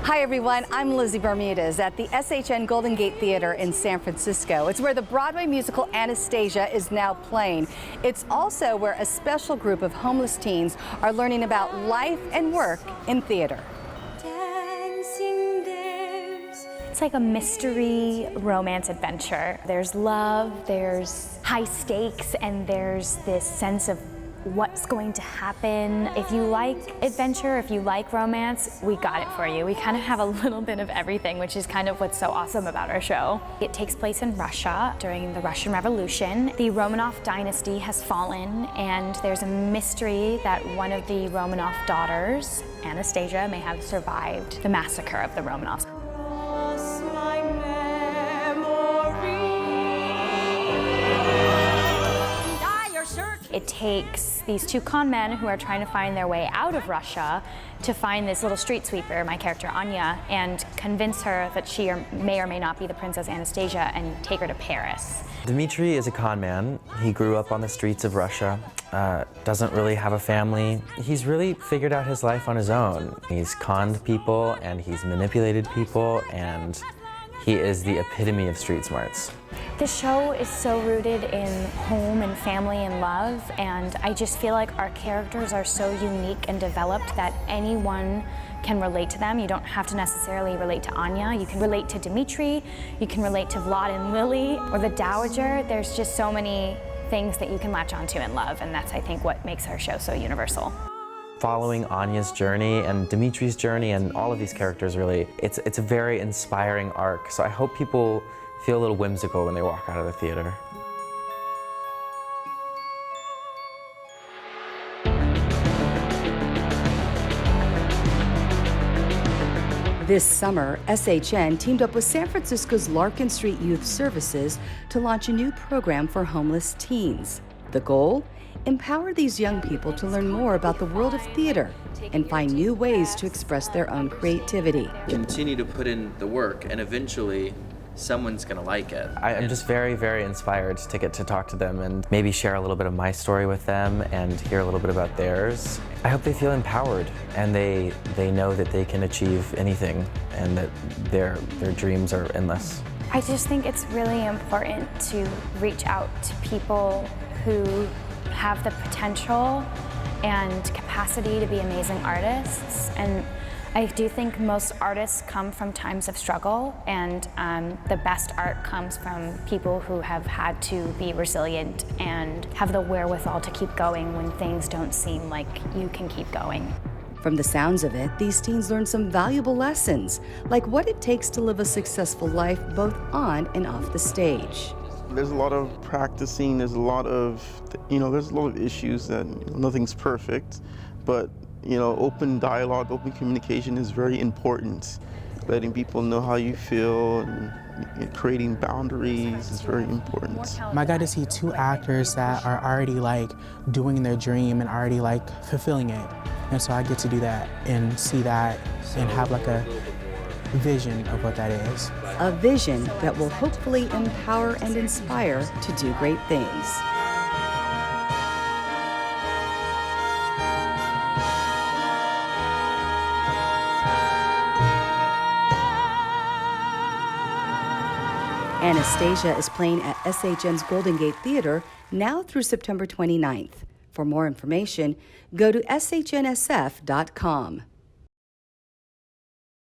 Hi everyone, I'm Lizzie Bermudez at the SHN Golden Gate Theater in San Francisco. It's where the Broadway musical Anastasia is now playing. It's also where a special group of homeless teens are learning about life and work in theater. It's like a mystery romance adventure. There's love, there's high stakes, and there's this sense of what's going to happen. If you like adventure, if you like romance, we got it for you. We kind of have a little bit of everything, which is kind of what's so awesome about our show. It takes place in Russia during the Russian Revolution. The Romanov dynasty has fallen, and there's a mystery that one of the Romanov daughters, Anastasia, may have survived the massacre of the Romanovs. It takes these two con men who are trying to find their way out of Russia to find this little street sweeper, my character Anya, and convince her that she may or may not be the Princess Anastasia and take her to Paris. Dmitry is a con man. He grew up on the streets of Russia, doesn't really have a family. He's really figured out his life on his own. He's conned people and he's manipulated people, and he is the epitome of street smarts. The show is so rooted in home and family and love, and I just feel like our characters are so unique and developed that anyone can relate to them. You don't have to necessarily relate to Anya. You can relate to Dmitry, you can relate to Vlad and Lily, or the Dowager. There's just so many things that you can latch onto and love, and that's, I think, what makes our show so universal. Following Anya's journey and Dmitry's journey and all of these characters, really, it's a very inspiring arc. So I hope people feel a little whimsical when they walk out of the theater. This summer, SHN teamed up with San Francisco's Larkin Street Youth Services to launch a new program for homeless teens. The goal? Empower these young people to learn more about the world of theater and find new ways to express their own creativity. Continue to put in the work, and eventually someone's gonna like it. I'm just very, very inspired to get to talk to them and maybe share a little bit of my story with them and hear a little bit about theirs. I hope they feel empowered and they know that they can achieve anything and that their dreams are endless. I just think it's really important to reach out to people who have the potential and capacity to be amazing artists, and I do think most artists come from times of struggle, and the best art comes from people who have had to be resilient and have the wherewithal to keep going when things don't seem like you can keep going. From the sounds of it, these teens learn some valuable lessons, like what it takes to live a successful life both on and off the stage. There's a lot of practicing, there's a lot of issues that nothing's perfect, but open dialogue, open communication is very important. Letting people know how you feel and creating boundaries is very important. I got to see two actors that are already doing their dream and already fulfilling it. And so I get to do that and see that and have a vision of what that is. A vision that will hopefully empower and inspire to do great things. Anastasia is playing at SHN's Golden Gate Theater now through September 29th. For more information, go to shnsf.com.